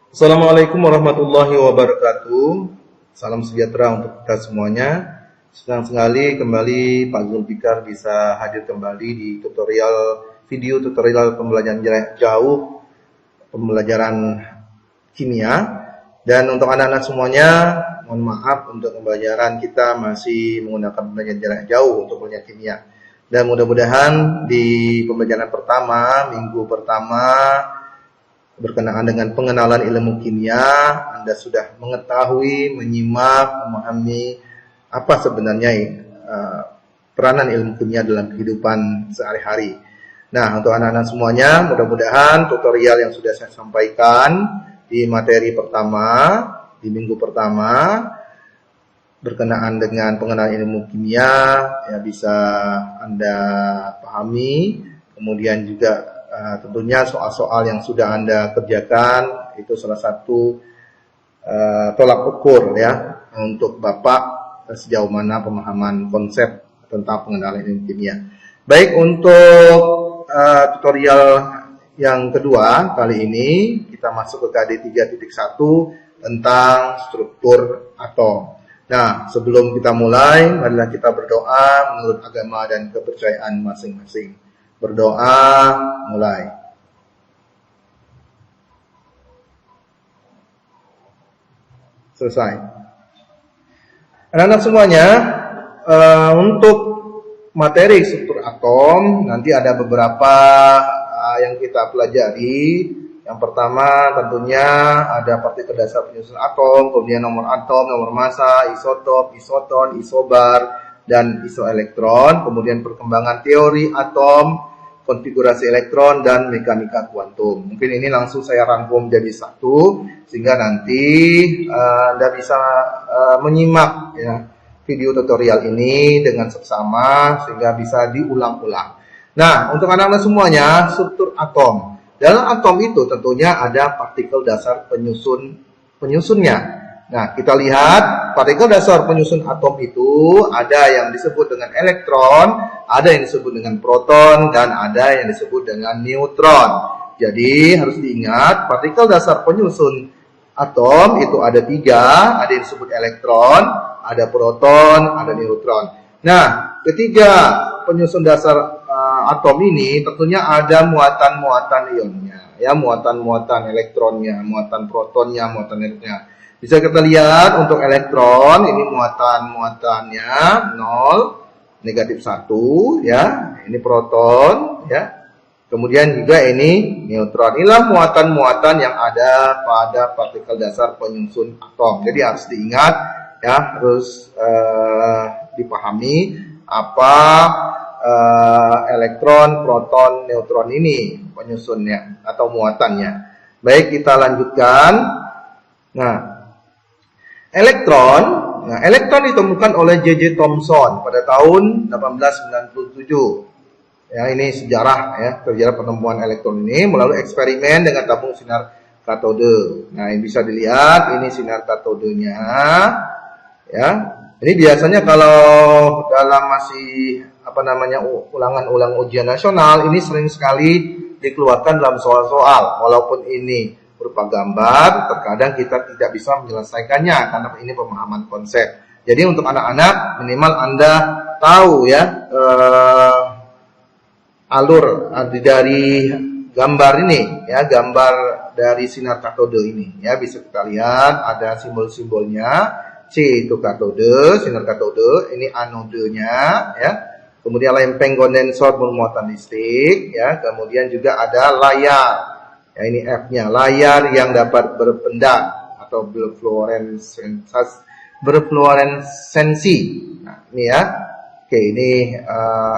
Assalamualaikum warahmatullahi wabarakatuh. Salam sejahtera untuk kita semuanya. Senang sekali kembali Pak Zulfikar bisa hadir kembali di video tutorial pembelajaran jarak jauh, pembelajaran kimia. Dan untuk anak-anak semuanya, mohon maaf untuk pembelajaran kita masih menggunakan pembelajaran jarak jauh untuk belajar kimia. Dan mudah-mudahan di pembelajaran pertama, minggu pertama, berkenaan dengan pengenalan ilmu kimia, Anda sudah mengetahui, menyimak, memahami apa sebenarnya peranan ilmu kimia dalam kehidupan sehari-hari. Nah, untuk anak-anak semuanya, mudah-mudahan tutorial yang sudah saya sampaikan di materi pertama, di minggu pertama, berkenaan dengan pengenalan ilmu kimia, ya bisa Anda pahami. Kemudian juga tentunya soal-soal yang sudah Anda kerjakan itu salah satu tolak ukur ya untuk Bapak sejauh mana pemahaman konsep tentang pengenalan ilmu kimia. Baik, untuk tutorial yang kedua kali ini kita masuk ke KD 3.1 tentang struktur atom. Nah, sebelum kita mulai, marilah kita berdoa menurut agama dan kepercayaan masing-masing. Berdoa, mulai. Selesai. Anak-anak semuanya, untuk materi struktur atom, nanti ada beberapa yang kita pelajari. Yang pertama tentunya ada partikel dasar penyusun atom, kemudian nomor atom, nomor massa, isotop, isoton, isobar, dan isoelektron. Kemudian perkembangan teori atom, konfigurasi elektron, dan mekanika kuantum. Mungkin ini langsung saya rangkum jadi satu, sehingga nanti Anda bisa menyimak ya, video tutorial ini dengan seksama, sehingga bisa diulang-ulang. Nah, untuk anak-anak semuanya, struktur atom. Dalam atom itu tentunya ada partikel dasar penyusunnya. Nah, kita lihat partikel dasar penyusun atom itu ada yang disebut dengan elektron, ada yang disebut dengan proton, dan ada yang disebut dengan neutron. Jadi harus diingat partikel dasar penyusun atom itu ada 3, ada yang disebut elektron, ada proton, ada neutron. Nah, ketiga penyusun dasar atom ini tentunya ada muatan-muatan ionnya, ya, muatan-muatan elektronnya, muatan protonnya, muatan neutronnya. Bisa kita lihat untuk elektron ini muatan-muatannya 0, negatif 1, ya. Ini proton, ya. Kemudian juga ini neutron. Inilah muatan-muatan yang ada pada partikel dasar penyusun atom. Jadi harus diingat, ya, harus dipahami apa elektron, proton, neutron ini penyusunnya atau muatannya. Baik, kita lanjutkan. Nah, elektron ditemukan oleh J.J. Thomson pada tahun 1897. Ya, ini sejarah ya, sejarah penemuan elektron ini melalui eksperimen dengan tabung sinar katode. Nah, ini bisa dilihat ini sinar katodenya. Ya. Ini biasanya kalau dalam masih ulangan ujian nasional ini sering sekali dikeluarkan dalam soal-soal. Walaupun ini berupa gambar, terkadang kita tidak bisa menyelesaikannya karena ini pemahaman konsep. Jadi untuk anak-anak minimal Anda tahu ya alur dari gambar ini ya, gambar dari sinar katode ini ya, bisa kita lihat ada simbol-simbolnya. C itu katode, sinar katode, ini anodenya ya. Kemudian lempeng kondensor bermuatan listrik ya, kemudian juga ada layar. Ya, ini F-nya, layar yang dapat berpendak atau berfluoresensi. Nah, ini ya. Oke, ini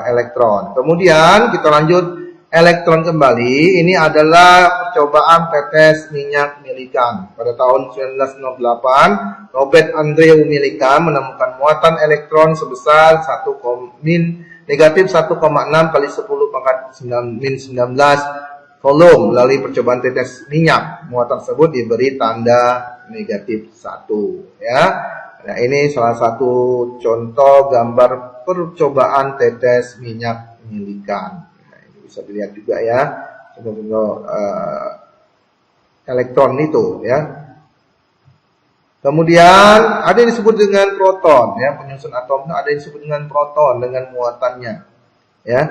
elektron. Kemudian kita lanjut elektron kembali. Ini adalah percobaan tetes minyak Millikan. Pada tahun 1968, Robert Andrew Millikan menemukan muatan elektron sebesar negatif 1,6 kali 10 pangkat min 19 coulomb melalui percobaan tetes minyak. Muatan tersebut diberi tanda negatif 1 ya. Nah, ini salah satu contoh gambar percobaan tetes minyak Millikan. Nah, ini bisa dilihat juga ya, contoh-contoh elektron itu, ya. Kemudian ada yang disebut dengan proton, ya, penyusun atom itu ada yang disebut dengan proton dengan muatannya, ya.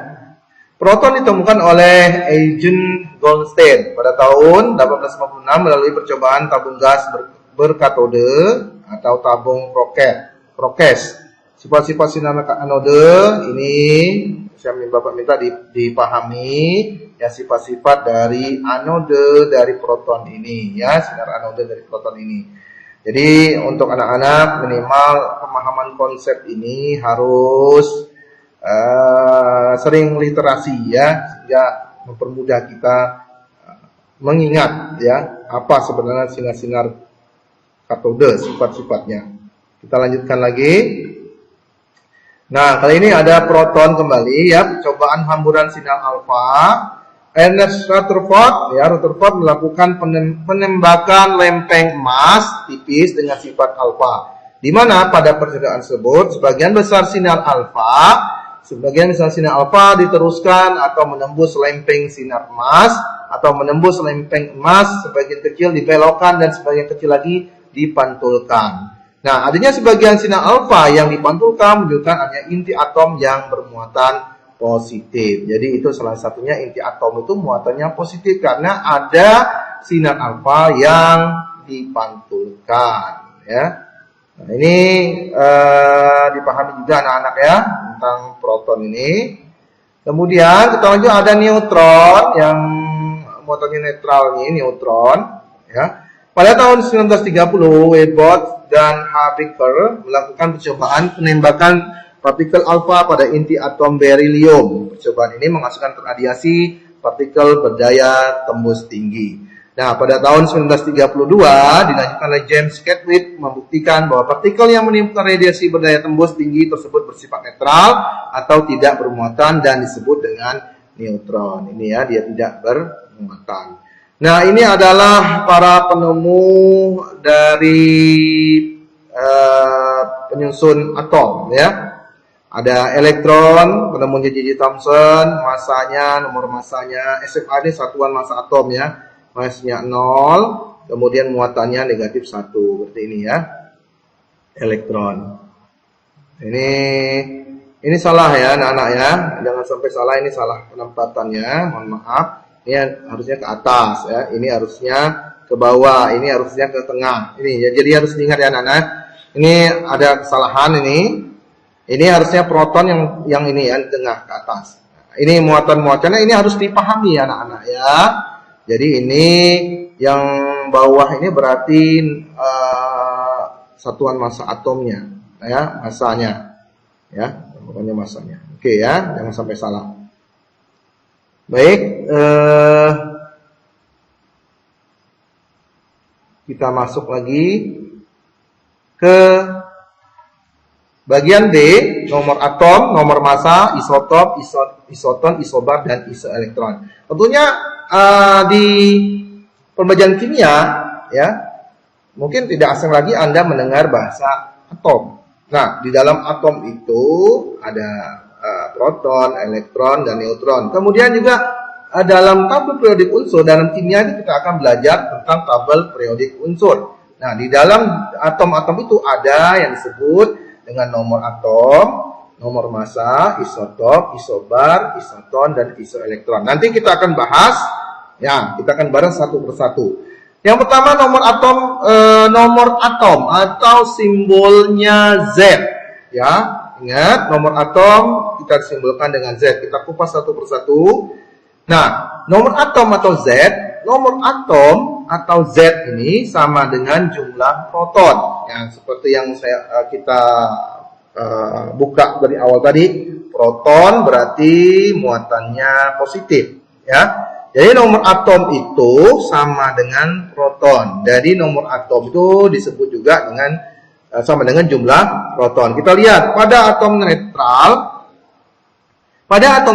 Proton ditemukan oleh Eugen Goldstein pada tahun 1856 melalui percobaan tabung gas berkatode atau tabung prokes. Sifat-sifat sinar anode ini saya Bapak minta dipahami, ya, sifat-sifat dari anode dari proton ini, ya, sinar anode dari proton ini. Jadi untuk anak-anak minimal pemahaman konsep ini harus sering literasi, ya, sehingga mempermudah kita mengingat, ya, apa sebenarnya sinar-sinar katode, sifat-sifatnya. Kita lanjutkan lagi. Nah, kali ini ada proton kembali, ya, percobaan hamburan sinar alfa. Ernest Rutherford, ya, Rutherford melakukan penembakan lempeng emas tipis dengan sifat alfa, di mana pada percobaan tersebut sebagian besar sinar alfa diteruskan atau menembus lempeng sinar emas, atau menembus lempeng emas, sebagian kecil dibelokkan dan sebagian kecil lagi dipantulkan. Nah, adanya sebagian sinar alfa yang dipantulkan menunjukkan adanya inti atom yang bermuatan positif. Jadi itu salah satunya, inti atom itu muatannya positif karena ada sinar alfa yang dipantulkan, ya. Nah, ini dipahami juga anak-anak, ya, tentang proton ini. Kemudian kita lanjut, ada neutron yang muatannya netral, ini neutron, ya. Pada tahun 1930, Webbot dan Habecker melakukan percobaan penembakan partikel alfa pada inti atom berilium. Percobaan ini menghasilkan radiasi partikel berdaya tembus tinggi. Nah, pada tahun 1932 dilanjutkan oleh James Chadwick membuktikan bahwa partikel yang menimbulkan radiasi berdaya tembus tinggi tersebut bersifat netral atau tidak bermuatan dan disebut dengan neutron. Ini, ya, dia tidak bermuatan. Nah, ini adalah para penemu dari penyusun atom, ya. Ada elektron, penemunya J.J. Thomson, masanya, nomor masanya, SFA ini satuan massa atom, ya, masanya 0, kemudian muatannya negatif 1, seperti ini, ya, elektron. Ini salah, ya, anak-anak, ya, jangan sampai salah, ini salah penempatannya, mohon maaf. Ini harusnya ke atas, ya, ini harusnya ke bawah, ini harusnya ke tengah, ini, ya, jadi harus diingat, ya, anak-anak. Ini ada kesalahan ini. Ini harusnya proton yang ini, ya, di tengah ke atas. Nah, ini muatan-muatannya ini harus dipahami, anak-anak, ya. Jadi ini yang bawah ini berarti satuan massa atomnya, ya, massanya, ya, pokoknya massanya. Oke, ya, jangan sampai salah. Baik, kita masuk lagi ke bagian D, nomor atom, nomor massa, isotop, isoton, isobar, dan isoelektron. Tentunya di pembelajaran kimia, ya, mungkin tidak asing lagi Anda mendengar bahasa atom. Nah, di dalam atom itu ada proton, elektron, dan neutron. Kemudian juga dalam tabel periodik unsur, dalam kimia ini kita akan belajar tentang tabel periodik unsur. Nah, di dalam atom-atom itu ada yang disebut dengan nomor atom, nomor massa, isotop, isobar, isoton, dan isoelektron. Nanti kita akan bahas, ya, kita akan bahas satu persatu. Yang pertama nomor atom atau simbolnya Z, ya. Ingat, nomor atom kita simbolkan dengan Z. Kita kupas satu persatu. Nah, nomor atom atau Z, nomor atom atau Z ini sama dengan jumlah proton. Ya, seperti yang kita buka dari awal tadi, proton berarti muatannya positif, ya. Jadi nomor atom itu sama dengan proton. Jadi nomor atom itu disebut juga dengan sama dengan jumlah proton. Kita lihat pada atom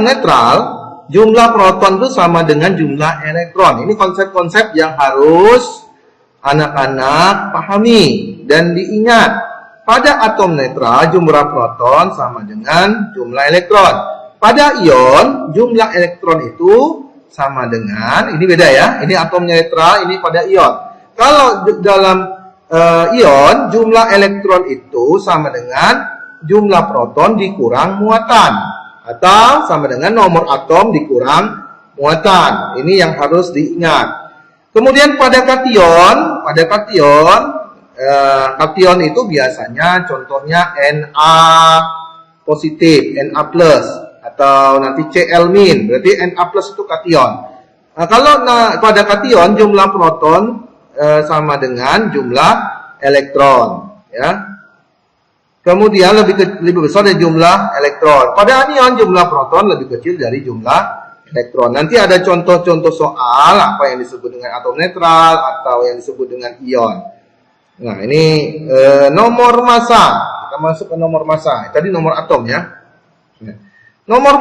netral, jumlah proton itu sama dengan jumlah elektron. Ini konsep-konsep yang harus anak-anak pahami dan diingat. Pada atom netral, jumlah proton sama dengan jumlah elektron. Pada ion, jumlah elektron itu sama dengan, ini beda ya, ini atomnya netral, ini pada ion. Kalau dalam ion, jumlah elektron itu sama dengan jumlah proton dikurang muatan, atau sama dengan nomor atom dikurang muatan. Ini yang harus diingat. Kemudian pada kation, kation itu biasanya contohnya Na positif, Na plus, atau nanti Cl min, berarti Na plus itu kation. Nah, kalau pada kation jumlah proton sama dengan jumlah elektron, ya. Kemudian lebih besar dari jumlah elektron. Pada anion jumlah proton lebih kecil dari jumlah elektron. Nanti ada contoh-contoh soal apa yang disebut dengan atom netral atau yang disebut dengan ion. Nah, ini nomor massa. Kita masuk ke nomor massa. Tadi nomor atom ya. Nomor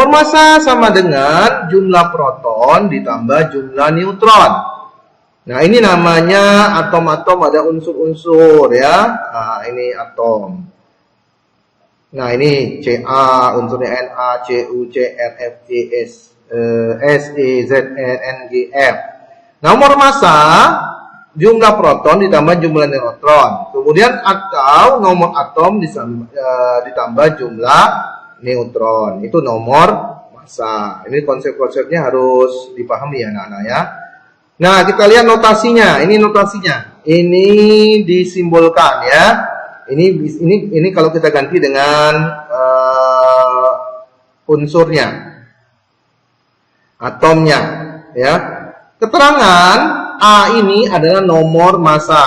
massa sama dengan jumlah proton ditambah jumlah neutron. Nah, ini namanya atom-atom ada unsur-unsur ya. Nah, ini atom. Nah, ini Ca, unsurnya Na, Cu, Cr, F, G, S, E, Z, N, G, F. Nomor massa, jumlah proton ditambah jumlah neutron. Kemudian atau nomor atom ditambah jumlah neutron. Itu nomor massa. Ini konsep-konsepnya harus dipahami ya anak-anak ya. Nah, kita lihat notasinya. Ini notasinya. Ini disimbolkan ya. Ini kalau kita ganti dengan unsurnya, atomnya, ya. Keterangan A ini adalah nomor massa,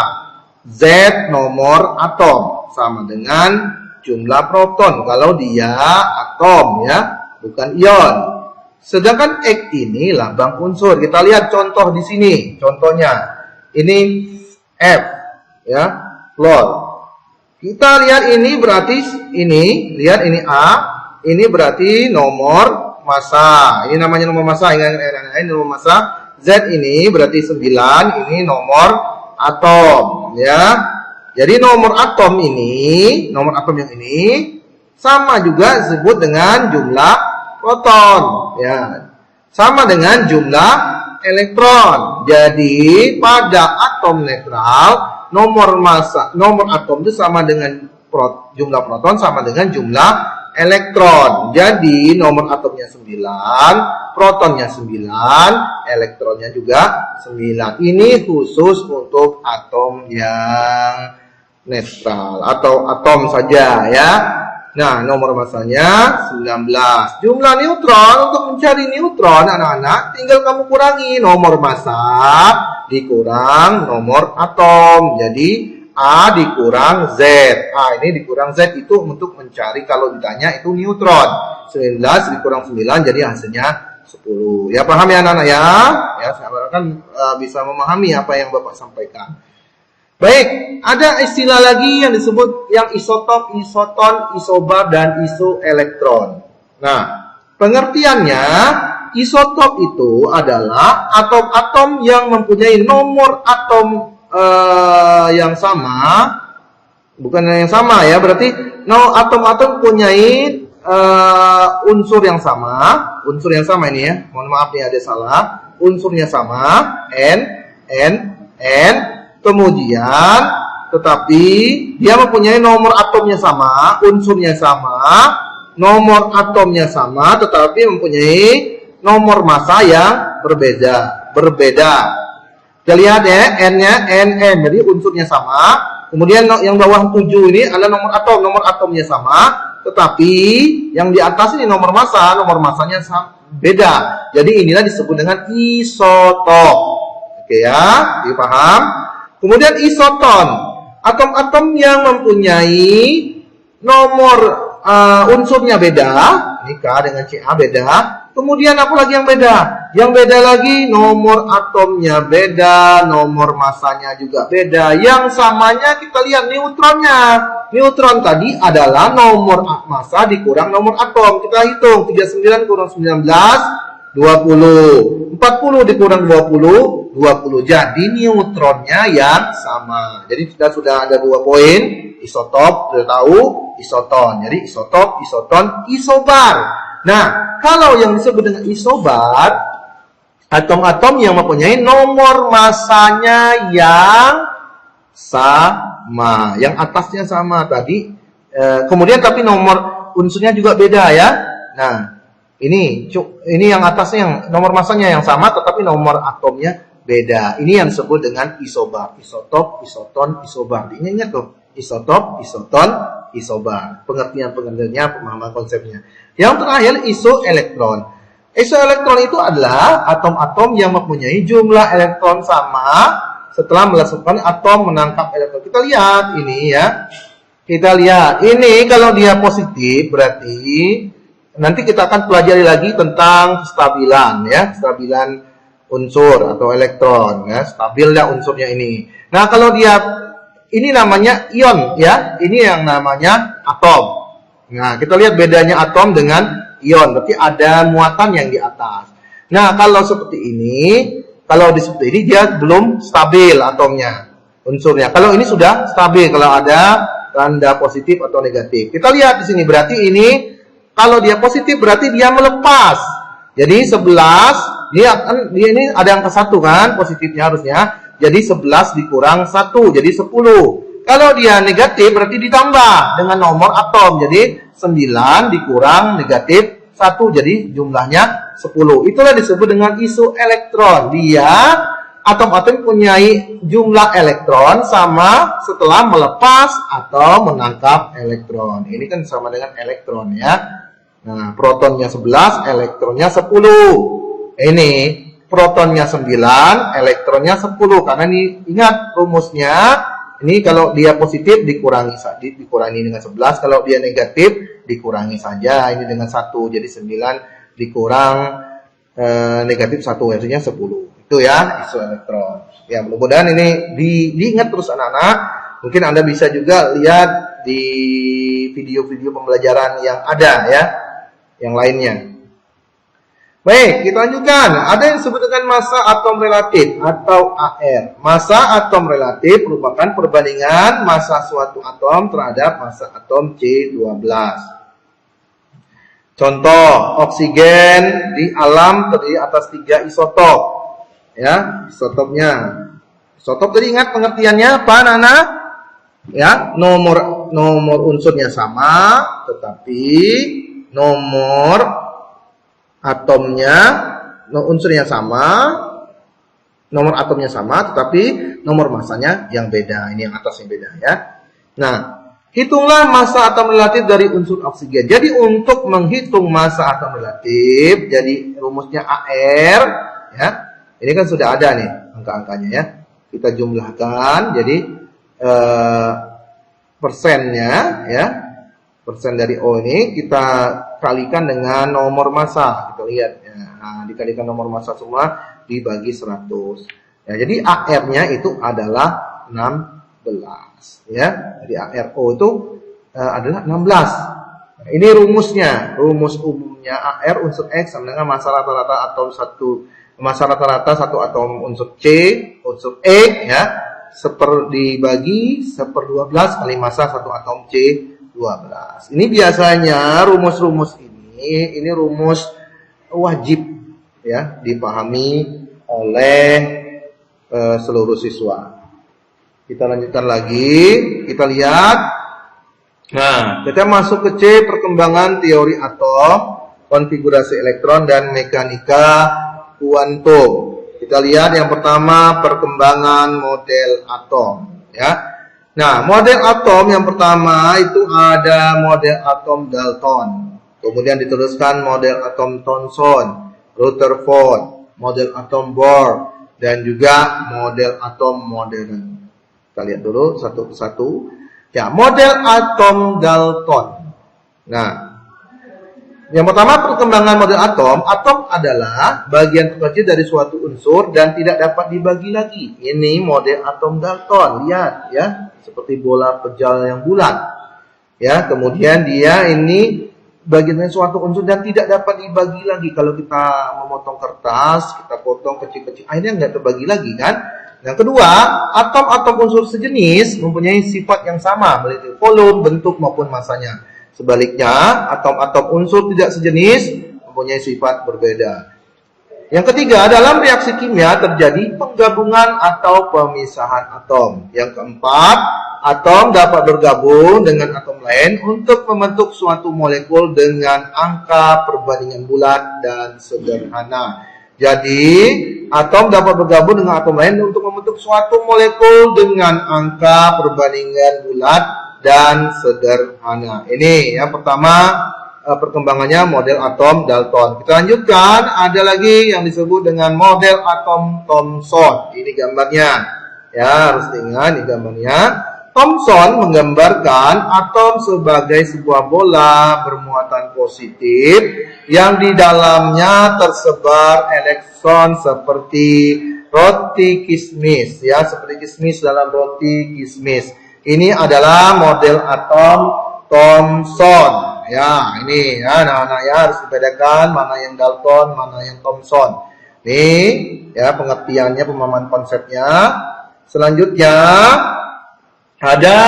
Z nomor atom, sama dengan jumlah proton kalau dia atom ya, bukan ion. Sedangkan X ini lambang unsur. Kita lihat contoh di sini. Contohnya ini F ya, fluor. Kita lihat ini berarti lihat ini A, ini berarti nomor massa. Ini namanya nomor massa. Ini nomor massa. Z ini berarti 9, ini nomor atom ya. Jadi nomor atom yang ini sama juga disebut dengan jumlah proton ya, sama dengan jumlah elektron. Jadi pada atom netral nomor atom itu sama dengan jumlah proton sama dengan jumlah elektron. Jadi nomor atomnya 9, protonnya 9, elektronnya juga 9. Ini khusus untuk atom yang netral atau atom saja ya. Nah, nomor massanya 19. Jumlah neutron, untuk mencari neutron anak-anak tinggal kamu kurangi nomor massa dikurang nomor atom. Jadi A dikurang Z. A ini dikurang Z itu untuk mencari kalau ditanya itu neutron. 19 dikurang 9 jadi hasilnya 10. Ya paham ya anak-anak ya? Ya, saya harapkan bisa memahami apa yang Bapak sampaikan. Baik, ada istilah lagi yang disebut yang isotop, isoton, isobar, dan isoelektron. Nah, pengertiannya, isotop itu adalah atom-atom yang mempunyai nomor atom yang sama, bukan yang sama ya, berarti atom-atom mempunyai unsur yang sama ini ya, mohon maaf nih ada salah, unsurnya sama, N, kemudian tetapi dia mempunyai nomor atomnya sama, unsurnya sama, nomor atomnya sama, tetapi mempunyai nomor massa yang berbeda. Kita lihat ya, N-nya NN, jadi unsurnya sama. Kemudian yang bawah 7 ini adalah nomor atomnya sama, tetapi yang di atas ini nomor massanya beda. Jadi inilah disebut dengan isotop. Oke ya, dipaham? Kemudian isoton, atom-atom yang mempunyai nomor unsurnya beda, ini K dengan Ca beda. Kemudian apa lagi yang beda? Yang beda lagi nomor atomnya beda, nomor massanya juga beda. Yang samanya kita lihat neutronnya. Neutron tadi adalah nomor massa dikurang nomor atom. Kita hitung 39 kurang 19, 20. 40 dikurang 20, 20. Jadi neutronnya yang sama. Jadi kita sudah ada 2 poin. Isotop, sudah tahu, isoton. Jadi isotop, isoton, isobar. Nah, kalau yang disebut dengan isobar, atom-atom yang mempunyai nomor masanya yang sama, yang atasnya sama tadi, kemudian tapi nomor unsurnya juga beda ya. Nah, ini yang atasnya yang nomor masanya yang sama, tetapi nomor atomnya beda. Ini yang disebut dengan isobar, isotop, isoton, isobar. Ingat tuh, isotop, isoton, isobar. Pengertiannya, pemahaman konsepnya. Yang terakhir isoelektron. Isoelektron itu adalah atom-atom yang mempunyai jumlah elektron sama setelah melakukan atom menangkap elektron. Kita lihat ini ya. Kita lihat ini kalau dia positif berarti nanti kita akan pelajari lagi tentang kestabilan ya, kestabilan unsur atau elektron ya, stabilnya unsurnya ini. Nah, kalau dia ini namanya ion ya, ini yang namanya atom. Nah, kita lihat bedanya atom dengan ion, berarti ada muatan yang di atas. Nah, kalau seperti ini, kalau seperti ini dia belum stabil atomnya, unsurnya. Kalau ini sudah stabil, kalau ada tanda positif atau negatif. Kita lihat di sini, berarti ini kalau dia positif berarti dia melepas. Jadi 11, dia ini ada angka 1 kan, positifnya harusnya. Jadi 11 dikurang 1, jadi 10. Kalau dia negatif berarti ditambah dengan nomor atom. Jadi 9 dikurang negatif 1, jadi jumlahnya 10. Itulah disebut dengan isoelektron. Dia atom-atom mempunyai jumlah elektron sama setelah melepas atau menangkap elektron. Ini kan sama dengan elektron ya. Nah, protonnya 11, elektronnya 10. Ini protonnya 9, elektronnya 10. Karena ini ingat rumusnya, ini kalau dia positif dikurangi dengan 11, kalau dia negatif dikurangi saja ini dengan 1. Jadi 9 dikurang negatif 1, artinya 10. Itu ya isoelektron. Ya, mudah-mudahan ini diingat terus anak-anak. Mungkin Anda bisa juga lihat di video-video pembelajaran yang ada ya, yang lainnya. Baik, kita lanjutkan. Ada yang disebut dengan massa atom relatif atau AR. Massa atom relatif merupakan perbandingan massa suatu atom terhadap massa atom C12. Contoh, oksigen di alam terdiri atas 3 isotop. Ya, isotopnya. Isotop tadi ingat pengertiannya apa, Nana? Ya, nomor unsurnya sama, tetapi nomor atomnya, unsurnya sama, nomor atomnya sama, tetapi nomor masanya yang beda. Ini yang atasnya beda ya. Nah, hitunglah massa atom relatif dari unsur oksigen. Jadi untuk menghitung massa atom relatif, jadi rumusnya AR, ya. Ini kan sudah ada nih angka-angkanya ya. Kita jumlahkan, jadi persennya ya. Persen dari O ini kita kalikan dengan nomor massa. Kita lihat ya. Nah, dikalikan nomor massa semua dibagi 100. Ya, jadi AR-nya itu adalah 16 ya. Jadi ARO itu adalah 16. Nah, ini rumusnya. Rumus umumnya AR unsur X sama dengan massa rata-rata atom massa rata-rata satu atom unsur C, unsur E ya. Dibagi 1/12 kali massa satu atom C12. Ini biasanya rumus-rumus ini rumus wajib ya dipahami oleh seluruh siswa. Kita lanjutkan lagi, kita lihat. Nah, kita masuk ke C, perkembangan teori atom, konfigurasi elektron dan mekanika kuantum. Kita lihat yang pertama perkembangan model atom ya. Nah, model atom yang pertama itu ada model atom Dalton. Kemudian diteruskan model atom Thomson, Rutherford, model atom Bohr, dan juga model atom modern. Kita lihat dulu satu persatu. Ya, model atom Dalton. Nah, yang pertama perkembangan model atom. Atom adalah bagian terkecil dari suatu unsur dan tidak dapat dibagi lagi. Ini model atom Dalton. Lihat ya, seperti bola pejal yang bulat. Ya, kemudian dia ini bagian dari suatu unsur dan tidak dapat dibagi lagi. Kalau kita memotong kertas, kita potong kecil-kecil, akhirnya nggak terbagi lagi kan? Yang kedua, atom-atom unsur sejenis mempunyai sifat yang sama, memiliki volume, bentuk maupun masanya. Sebaliknya, atom-atom unsur tidak sejenis mempunyai sifat berbeda. Yang ketiga, dalam reaksi kimia terjadi penggabungan atau pemisahan atom. Yang keempat, atom dapat bergabung dengan atom lain untuk membentuk suatu molekul dengan angka perbandingan bulat dan sederhana. Jadi, atom dapat bergabung dengan atom lain untuk membentuk suatu molekul dengan angka perbandingan bulat dan sederhana. Ini yang pertama, perkembangannya model atom Dalton. Kita lanjutkan, ada lagi yang disebut dengan model atom Thomson. Ini gambarnya. Ya, harus diingat ini gambarnya. Thomson menggambarkan atom sebagai sebuah bola bermuatan positif yang di dalamnya tersebar elektron seperti roti kismis, ya, seperti kismis dalam roti kismis. Ini adalah model atom Thomson. Ya, ini ya anak-anak ya harus dibedakan mana yang Dalton, mana yang Thomson. Ini ya pengertiannya, pemahaman konsepnya. Selanjutnya ada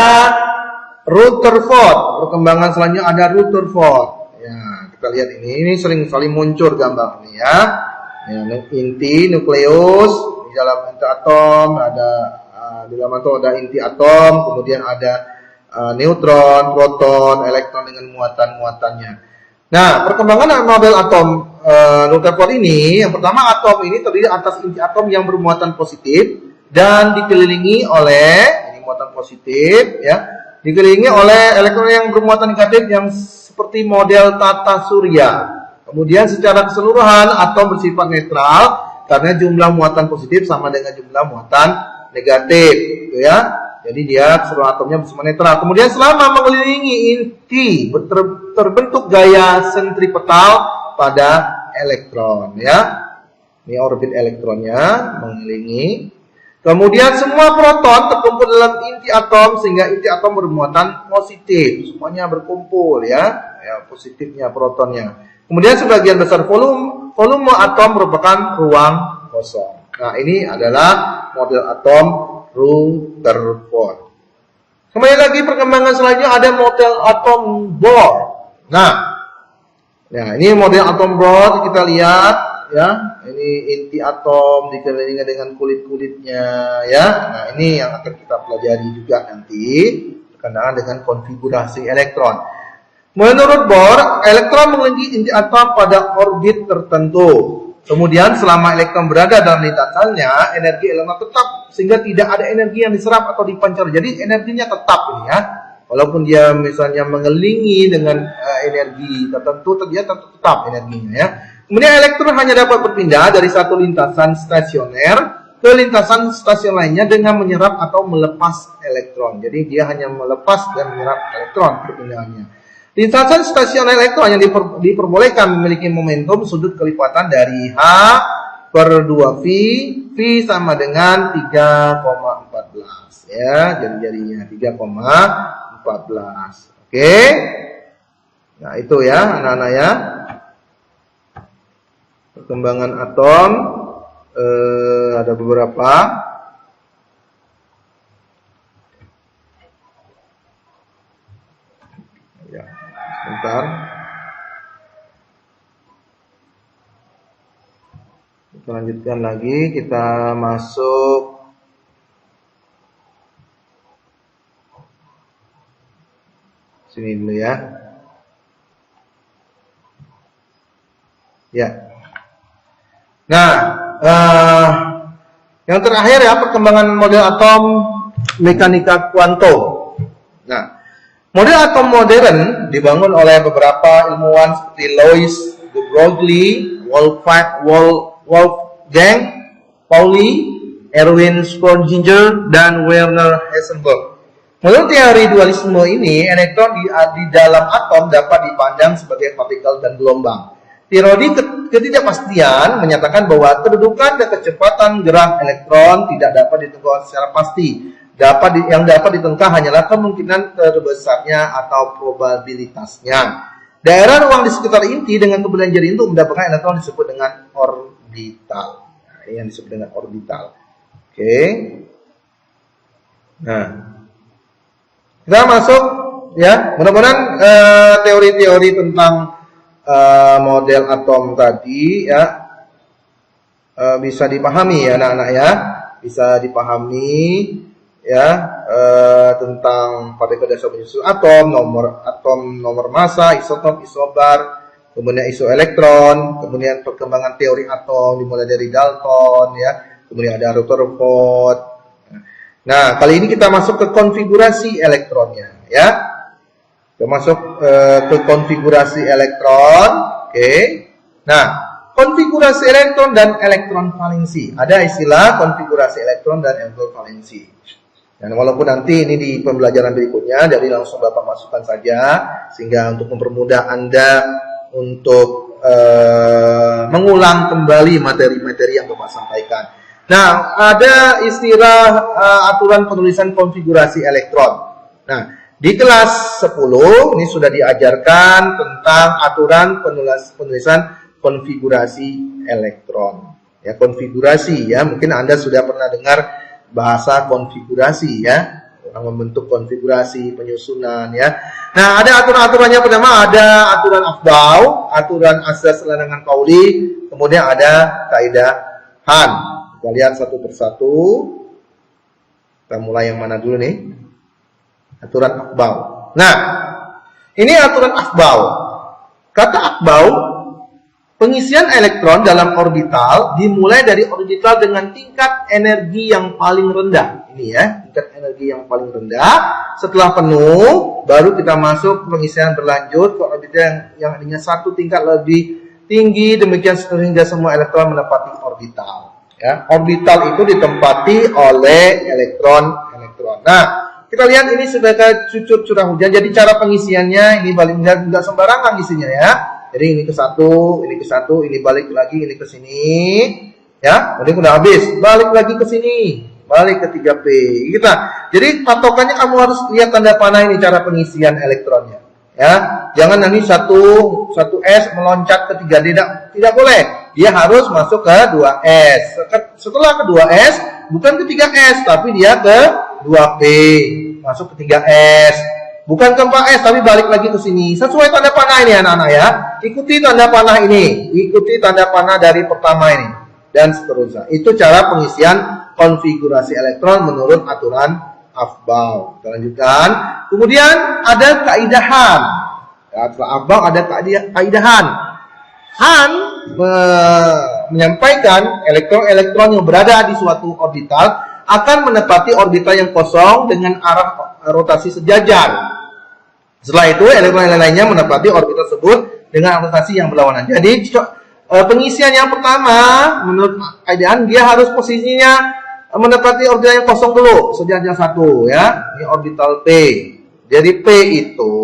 Rutherford. Perkembangan selanjutnya ada Rutherford. Ya, kita lihat ini sering muncul gambar ini ya. Ya, inti, nukleus, di dalam inti atom ada di dalam atom ada inti atom, kemudian ada neutron, proton, elektron dengan muatan-muatannya. Nah, perkembangan model atom Rutherford ini, yang pertama atom ini terdiri atas inti atom yang bermuatan positif dan dikelilingi oleh ini muatan positif, ya, dikelilingi oleh elektron yang bermuatan negatif yang seperti model tata surya. Kemudian secara keseluruhan atom bersifat netral karena jumlah muatan positif sama dengan jumlah muatan negatif, gitu ya. Jadi dia seluruh atomnya bersifat netral. Kemudian selama mengelilingi inti terbentuk gaya sentripetal pada elektron, ya. Ini orbit elektronnya mengelilingi. Kemudian semua proton terkumpul dalam inti atom sehingga inti atom bermuatan positif. Semuanya berkumpul, ya. Ya, positifnya protonnya. Kemudian sebagian besar volume atom merupakan ruang kosong. Nah, ini adalah model atom Rutherford. Kembali lagi perkembangan selanjutnya ada model atom Bohr. Nah, ini model atom Bohr kita lihat ya. Ini inti atom dikelilingi dengan kulit-kulitnya ya. Nah, ini yang akan kita pelajari juga nanti berkenaan dengan konfigurasi elektron. Menurut Bohr, elektron mengelilingi inti atom pada orbit tertentu. Kemudian selama elektron berada dalam lintasannya, energi elektron tetap sehingga tidak ada energi yang diserap atau dipancar. Jadi energinya tetap ini ya. Walaupun dia misalnya mengelilingi dengan energi tertentu, dia tetap energinya ya. Kemudian elektron hanya dapat berpindah dari satu lintasan stasioner ke lintasan stasiun lainnya dengan menyerap atau melepas elektron. Jadi dia hanya melepas dan menyerap elektron perpindahannya. Lintasan stasioner elektron yang diperbolehkan memiliki momentum sudut kelipatan dari H per 2V, V sama dengan 3,14 ya, jari-jarinya 3,14. Oke. Nah, itu ya anak-anak ya. Perkembangan atom ada beberapa. Ya, sebentar. Kita lanjutkan lagi, kita masuk sini dulu ya. Ya. Nah, yang terakhir ya perkembangan model atom mekanika kuantum. Nah, model atom modern dibangun oleh beberapa ilmuwan seperti Louis de Broglie, Wolfgang Pauli, Erwin Schrödinger, dan Werner Heisenberg. Menurut teori dualisme ini, elektron di dalam atom dapat dipandang sebagai partikel dan gelombang. Teori ketidakpastian menyatakan bahwa kedudukan dan kecepatan gerak elektron tidak dapat ditentukan secara pasti. Yang dapat ditentukan hanyalah kemungkinan terbesarnya atau probabilitasnya. Daerah ruang di sekitar inti dengan keberadaan jari untuk mendapatkan elektron disebut dengan orbital. Nah, ini yang disebut dengan orbital. Oke. Nah, kita masuk ya. Mudah-mudahan teori-teori tentang model atom tadi ya bisa dipahami ya anak-anak ya, bisa dipahami ya tentang partikel dasar penyusun atom, nomor massa, isotop, isobar, kemudian isoelektron, kemudian perkembangan teori atom dimulai dari Dalton ya, kemudian ada Rutherford. Nah, kali ini kita masuk ke konfigurasi elektronnya ya. Kita masuk ke konfigurasi elektron. Oke. Nah, konfigurasi elektron dan elektron valensi. Ada istilah konfigurasi elektron dan elektron valensi. Dan walaupun nanti ini di pembelajaran berikutnya, jadi langsung Bapak masukkan saja, sehingga untuk mempermudah Anda untuk mengulang kembali materi-materi yang Bapak sampaikan. Nah, ada istilah aturan penulisan konfigurasi elektron. Nah, di kelas 10 ini sudah diajarkan tentang aturan penulisan konfigurasi elektron. Ya, konfigurasi ya, mungkin Anda sudah pernah dengar bahasa konfigurasi ya, orang membentuk konfigurasi penyusunan ya. Nah, ada aturan-aturannya. Pertama ada aturan Aufbau, aturan asas lanangan Pauli, kemudian ada kaidah Hahn. Kita lihat satu persatu. Kita mulai yang mana dulu nih? Aturan Aufbau. Nah, ini aturan Aufbau. Kata Aufbau, pengisian elektron dalam orbital dimulai dari orbital dengan tingkat energi yang paling rendah. Ini ya, tingkat energi yang paling rendah. Setelah penuh, baru kita masuk pengisian berlanjut ke orbital yang dengan satu tingkat lebih tinggi. Demikian sehingga semua elektron menempati orbital. Ya, orbital itu ditempati oleh elektron. Nah, kita lihat ini sebagai cucur curah hujan. Jadi cara pengisiannya ini balik nggak sembarangan isinya ya. Jadi ini ke satu, ini balik lagi, ini ke sini, ya. Kemudian udah habis, balik lagi ke sini, balik ke 3P. Kita. Jadi patokannya kamu harus lihat tanda panah ini cara pengisian elektronnya, ya. Jangan nanti satu S meloncat ke 3D, tidak boleh. Dia harus masuk ke 2S. Setelah ke 2S, bukan ke 3S, tapi dia ke 2P, masuk ke 3S. Bukan ke 4S, tapi balik lagi ke sini. Sesuai tanda panah ini anak-anak ya. Ikuti tanda panah ini. Ikuti tanda panah dari pertama ini. Dan seterusnya. Itu cara pengisian konfigurasi elektron menurut aturan Aufbau. Kita lanjutkan. Kemudian ada kaidah Hahn. Ya, setelah Aufbau ada kaidah Hahn. Hahn menyampaikan elektron-elektron yang berada di suatu orbital akan menempati orbital yang kosong dengan arah rotasi sejajar. Setelah itu, elektron lainnya menempati orbital tersebut dengan rotasi yang berlawanan. Jadi, pengisian yang pertama, menurut kaidah dia harus posisinya menempati orbital yang kosong dulu, sejajar satu, ya. Ini orbital P. Jadi P itu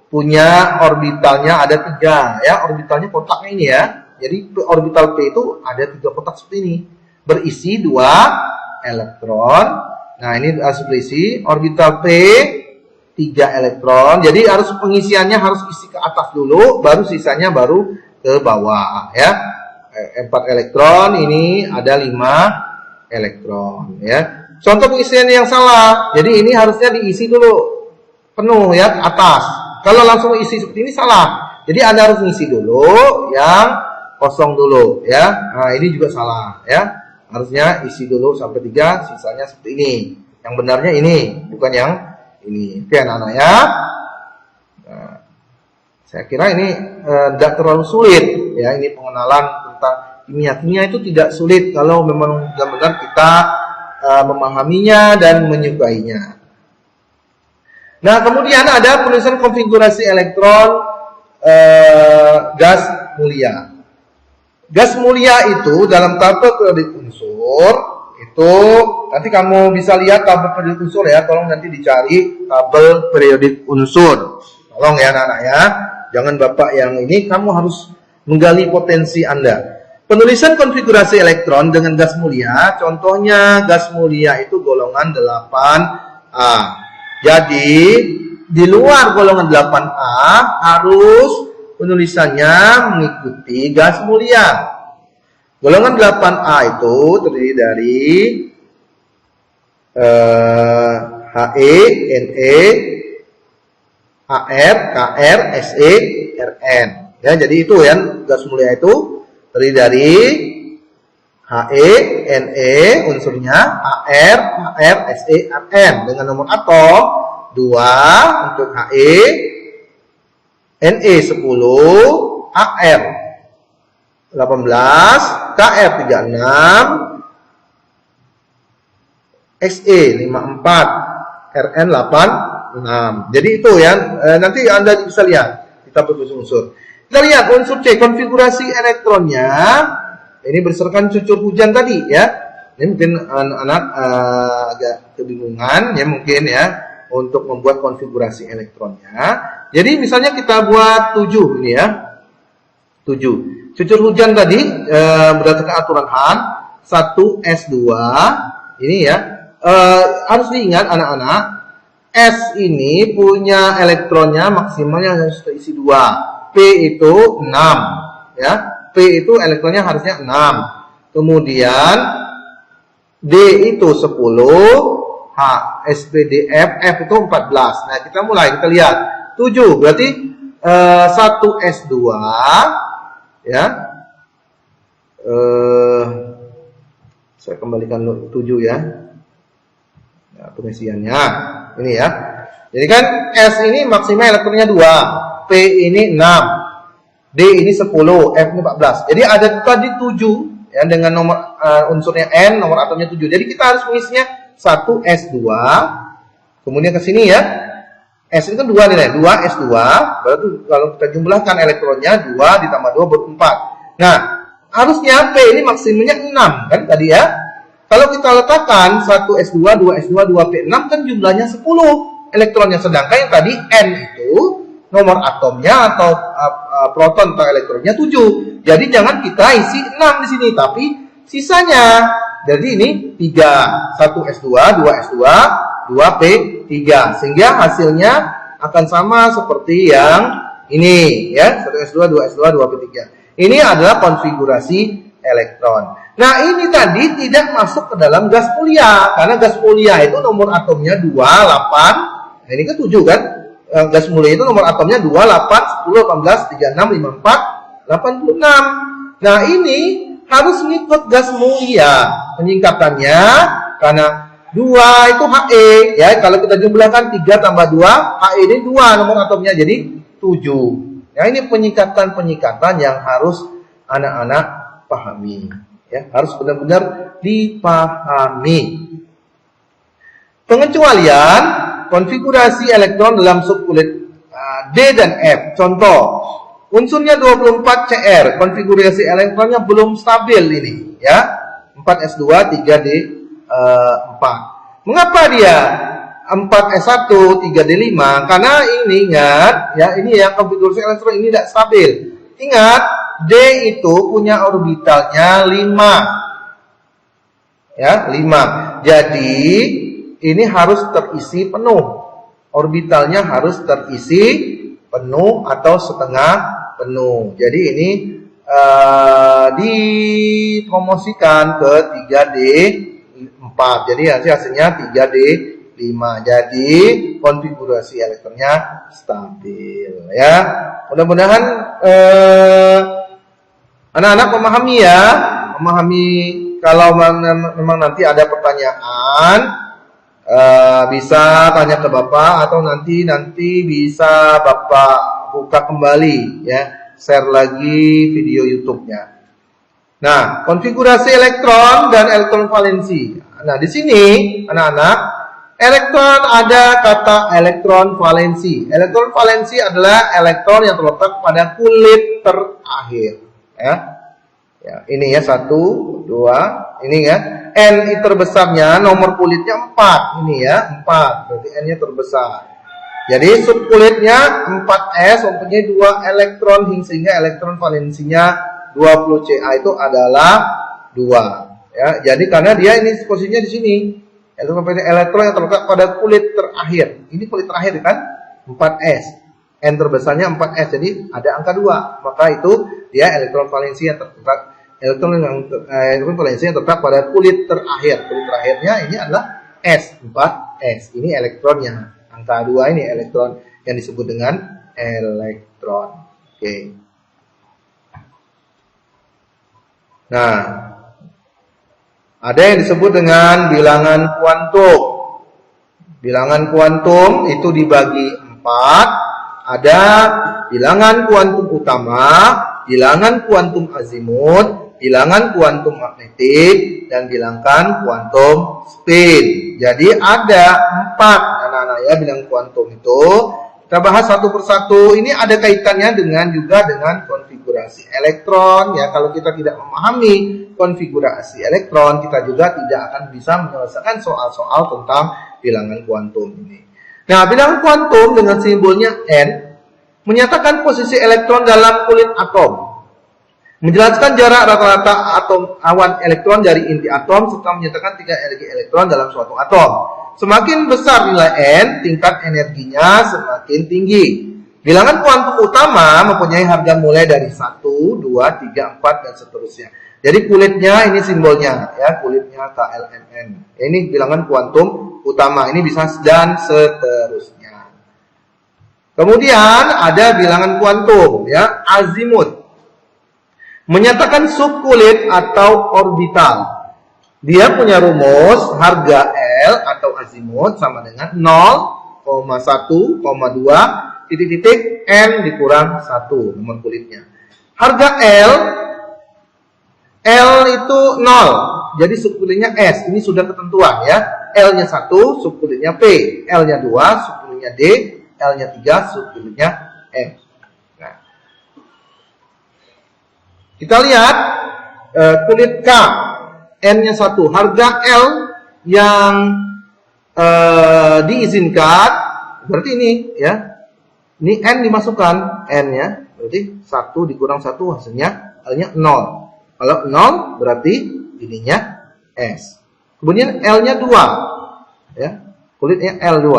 punya orbitalnya ada 3, ya. Orbitalnya kotaknya ini ya. Jadi orbital P itu ada 3 kotak seperti ini, berisi 2 elektron. Nah, ini harus berisi orbital P 3 elektron. Jadi harus pengisiannya harus isi ke atas dulu, baru sisanya baru ke bawah ya. 4 elektron, ini ada 5 elektron ya. Contoh pengisian yang salah. Jadi ini harusnya diisi dulu penuh ya ke atas. Kalau langsung isi seperti ini salah. Jadi Anda harus ngisi dulu yang kosong dulu ya. Nah, ini juga salah ya. Harusnya isi dulu sampai 3, sisanya seperti ini. Yang benarnya ini, bukan yang ini. Oke anak-anak ya. Nah, saya kira ini tidak terlalu sulit ya. Ini pengenalan tentang kimia. Kimia itu tidak sulit kalau memang benar-benar kita memahaminya dan menyukainya. Nah, kemudian ada penulisan konfigurasi elektron gas mulia. Gas mulia itu dalam tabel periodik unsur itu nanti kamu bisa lihat tabel periodik unsur ya. Tolong nanti dicari tabel periodik unsur. Tolong ya anak-anak ya. Jangan Bapak yang ini, kamu harus menggali potensi Anda. Penulisan konfigurasi elektron dengan gas mulia, contohnya gas mulia itu golongan 8A. Jadi di luar golongan 8A harus penulisannya mengikuti gas mulia. Golongan 8A itu terdiri dari He, Ne, Ar, Kr, Se, Rn. Ya, jadi itu ya gas mulia itu terdiri dari He, Ne unsurnya, Ar, Kr, Se, Rn dengan nomor atom 2 untuk He, Ne 10, Ar 18, Kr 36, Se 54, Rn 86. Jadi itu ya, nanti Anda bisa lihat kita berunsur. Kita lihat unsur C, konfigurasi elektronnya. Ini berdasarkan cucur hujan tadi ya. Ini mungkin anak-anak agak kebingungan ya mungkin ya untuk membuat konfigurasi elektronnya. Jadi misalnya kita buat 7 ini ya. 7. Cucur hujan tadi berdasarkan aturan Han 1s2 ini ya. Harus diingat anak-anak, S ini punya elektronnya maksimalnya harus terisi 2. P itu 6 ya. P itu elektronnya harusnya 6. Kemudian D itu 10, H, S, P, D, F, F itu 14. Nah, kita mulai, kita lihat 7 berarti 1s2 ya. Saya kembalikan 7 ya. Nah, pengisiannya ini ya. Jadi kan S ini maksimal elektronnya 2, P ini 6, D ini 10, F ini 14. Jadi ada tadi 7 ya dengan nomor unsurnya N, nomor atomnya 7. Jadi kita harus mengisinya 1s2. Kemudian ke sini ya. S ini kan 2 nih, 2s2. Berarti kalau kita jumlahkan elektronnya 2 ditambah 2 ber-4. Nah, harusnya P ini maksimalnya 6 kan tadi ya. Kalau kita letakkan 1s2, 2s2, 2p6 kan jumlahnya 10 elektronnya. Sedangkan yang tadi N itu nomor atomnya atau proton atau elektronnya 7. Jadi jangan kita isi 6 di sini, tapi sisanya. Jadi ini 3, 1s2, 2s2, 2p3. Sehingga hasilnya akan sama seperti yang ini ya, 1s2, 2s2, 2p3. Ini adalah konfigurasi elektron. Nah, ini tadi tidak masuk ke dalam gas mulia. Karena gas mulia itu nomor atomnya 2, 8. Nah, ini kan 7 kan. Gas mulia itu nomor atomnya 2, 8, 10, 18, 36, 54, 86. Nah, ini harus ngikut gas mulia. Penyingkatannya, karena 2 itu He. Ya, kalau kita jumlahkan 3 tambah 2, He ini 2 nomor atomnya. Jadi 7. Nah, ini penyingkatan-penyingkatan yang harus anak-anak pahami. Ya, harus benar-benar dipahami. Pengecualian konfigurasi elektron dalam subkulit D dan F. Contoh, unsurnya 24 Cr, konfigurasi elektronnya belum stabil ini, ya. 4s2, 3d4. Mengapa dia 4s1, 3d5? Karena ini ingat, ya, ini yang konfigurasi elektron ini tidak stabil. Ingat, D itu punya orbitalnya 5. Ya, 5. Jadi, ini harus terisi penuh. Orbitalnya harus terisi penuh atau setengah penuh. Jadi ini dipromosikan ke 3D4. Jadi hasilnya 3D5. Jadi konfigurasi elektronnya stabil ya. Mudah-mudahan anak-anak memahami ya, memahami. Kalau memang nanti ada pertanyaan, bisa tanya ke Bapak atau nanti bisa Bapak buka kembali ya, share lagi video YouTube-nya. Nah, konfigurasi elektron dan elektron valensi. Nah, di sini anak-anak, elektron ada kata elektron valensi. Elektron valensi adalah elektron yang terletak pada kulit terakhir. Ya, ini ya 1, 2, ini ya. N terbesarnya nomor kulitnya 4, ini ya 4. Berarti N-nya terbesar. Jadi subkulitnya 4s mempunyai 2 elektron sehingga elektron valensinya 20 Ca itu adalah 2. Ya, jadi karena dia ini posisinya di sini. Elektron yang terletak pada kulit terakhir. Ini kulit terakhir kan? 4s. N terbesarnya 4s. Jadi ada angka 2. Maka itu dia elektron valensi yang terletak elektron valensi yang terletak pada kulit terakhir. Kulit terakhirnya ini adalah S, 4s. Ini elektronnya. Angka 2 ini elektron yang disebut dengan elektron. Oke. Nah, ada yang disebut dengan bilangan kuantum. Bilangan kuantum itu dibagi 4. Ada bilangan kuantum utama, bilangan kuantum azimut, bilangan kuantum magnetik, dan bilangan kuantum spin. Jadi ada 4 anak-anak ya bilangan kuantum itu. Kita bahas satu persatu. Ini ada kaitannya dengan konfigurasi elektron ya. Kalau kita tidak memahami konfigurasi elektron, kita juga tidak akan bisa menyelesaikan soal-soal tentang bilangan kuantum ini. Nah, bilangan kuantum dengan simbolnya N menyatakan posisi elektron dalam kulit atom, menjelaskan jarak rata-rata atom awan elektron dari inti atom, serta menyatakan tingkat energi elektron dalam suatu atom. Semakin besar nilai N, tingkat energinya semakin tinggi. Bilangan kuantum utama mempunyai harga mulai dari 1, 2, 3, 4, dan seterusnya. Jadi kulitnya ini simbolnya ya, kulitnya KLMN. Ini bilangan kuantum utama, ini bisa dan seterusnya. Kemudian ada bilangan kuantum ya, azimut. Menyatakan subkulit atau orbital. Dia punya rumus harga L atau azimut sama dengan 0,1,2 titik-titik N dikurang 1 nomor kulitnya. Harga L itu 0. Jadi subkulitnya S. Ini sudah ketentuan ya. L-nya 1, subkulitnya P. L-nya 2, subkulitnya D. L-nya 3, subkulitnya M. Nah, kita lihat kulit K. N-nya 1. Harga L yang diizinkan berarti ini ya. Ini N dimasukkan, N-nya berarti 1 dikurang 1 hasilnya L-nya 0. Kalau 0 berarti ininya S. Kemudian L-nya 2 ya. Kulitnya L2.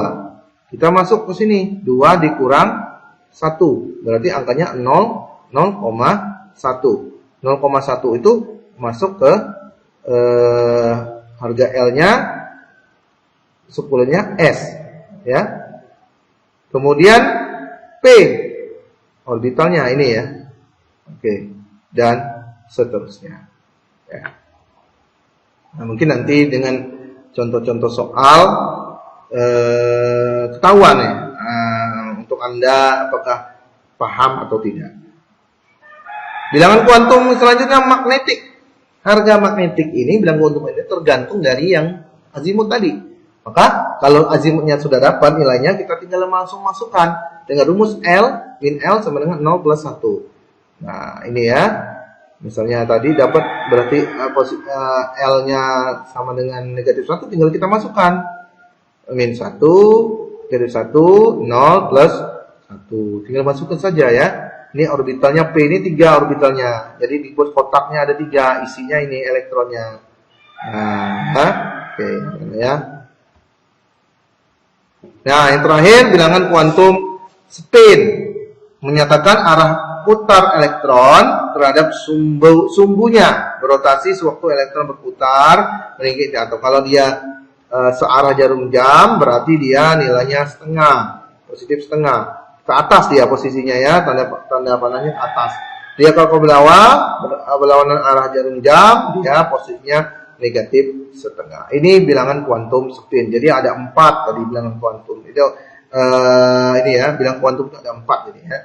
Kita masuk ke sini, 2 dikurang 1 berarti angkanya 0,1. 0,1 itu masuk ke harga L-nya subkulitnya S ya. Kemudian P orbitalnya ini ya. Oke, dan seterusnya ya. Nah, mungkin nanti dengan contoh-contoh soal ketahuan ya untuk Anda apakah paham atau tidak. Bilangan kuantum selanjutnya magnetik. Harga magnetik ini, bilangan kuantum ini tergantung dari yang azimut tadi. Maka kalau azimutnya sudah dapat nilainya, kita tinggal langsung masukkan dengan rumus L min L sama dengan 0 plus 1. Nah, ini ya. Misalnya tadi dapat berarti L-nya sama dengan negatif 1, tinggal kita masukkan. Min 1, negatif 1, 0 plus 1. Tinggal masukkan saja ya. Ini orbitalnya P, ini 3 orbitalnya. Jadi di kotaknya ada 3, isinya ini elektronnya. Nah, oke ya. Nah, yang terakhir bilangan kuantum spin menyatakan arah putar elektron terhadap sumbunya berotasi sewaktu elektron berputar mengelilingi atau kalau dia searah jarum jam berarti dia nilainya setengah, positif setengah. Ke atas dia posisinya ya, tanda panahnya ke atas. Dia kalau berlawanan arah jarum jam, dia posisinya negatif setengah. Ini bilangan kuantum spin. Jadi ada 4 tadi bilangan kuantum. Itu ini ya, bilangan kuantum itu ada 4 jadi ya.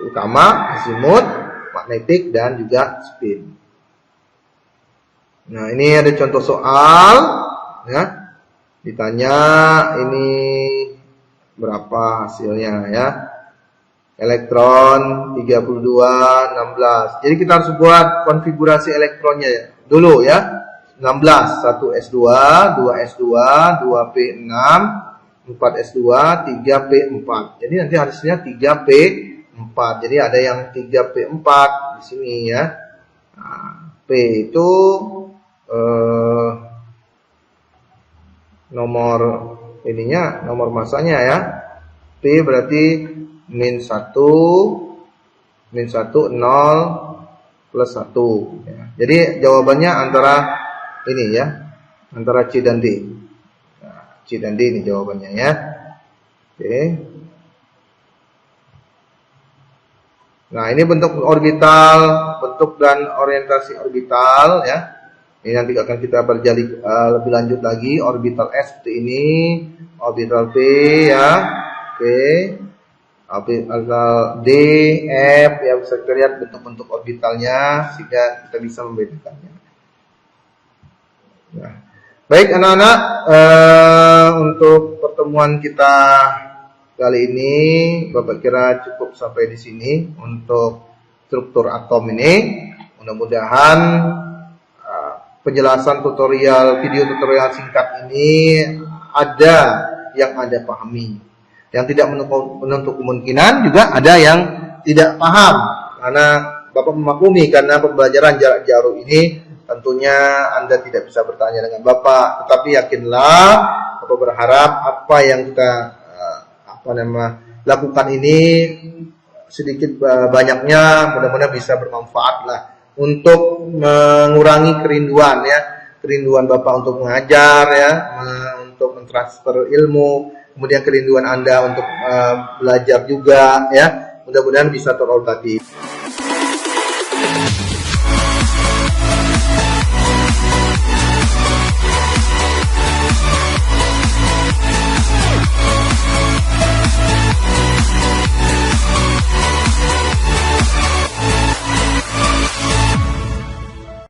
Utama, azimut, magnetik, dan juga spin. Nah, ini ada contoh soal ya. Ditanya ini berapa hasilnya ya. Elektron 32, 16. Jadi kita harus buat konfigurasi elektronnya ya. Dulu ya. 16, 1 S2, 2 S2, 2 P6, 4 S2, 3 P4. Jadi nanti hasilnya 3 P4. Jadi ada yang 3 P4 di sini ya. Nah, P itu nomor ininya, nomor masanya ya. P berarti min 1, 0 plus 1 ya. Jadi jawabannya antara ini ya, antara C dan D. Nah, C dan D ini jawabannya ya. Oke. Nah, ini bentuk orbital, bentuk dan orientasi orbital ya. Ini nanti akan kita pelajari lebih lanjut lagi. Orbital S seperti ini, orbital P ya. Oke. Orbital D, F ya, bisa kita lihat bentuk-bentuk orbitalnya sehingga kita bisa membedakannya. Nah, baik anak-anak, untuk pertemuan kita kali ini Bapak kira cukup sampai di sini untuk struktur atom ini. Mudah-mudahan penjelasan video tutorial singkat ini ada yang Anda pahami. Yang tidak menutup kemungkinan juga ada yang tidak paham, karena Bapak memaklumi karena pembelajaran jarak jauh ini tentunya Anda tidak bisa bertanya dengan Bapak, tetapi yakinlah Bapak berharap apa yang kita lakukan ini sedikit banyaknya mudah-mudahan bisa bermanfaat lah untuk mengurangi kerinduan ya, kerinduan Bapak untuk mengajar ya, untuk mentransfer ilmu, kemudian kerinduan Anda untuk belajar juga ya, mudah-mudahan bisa terobati.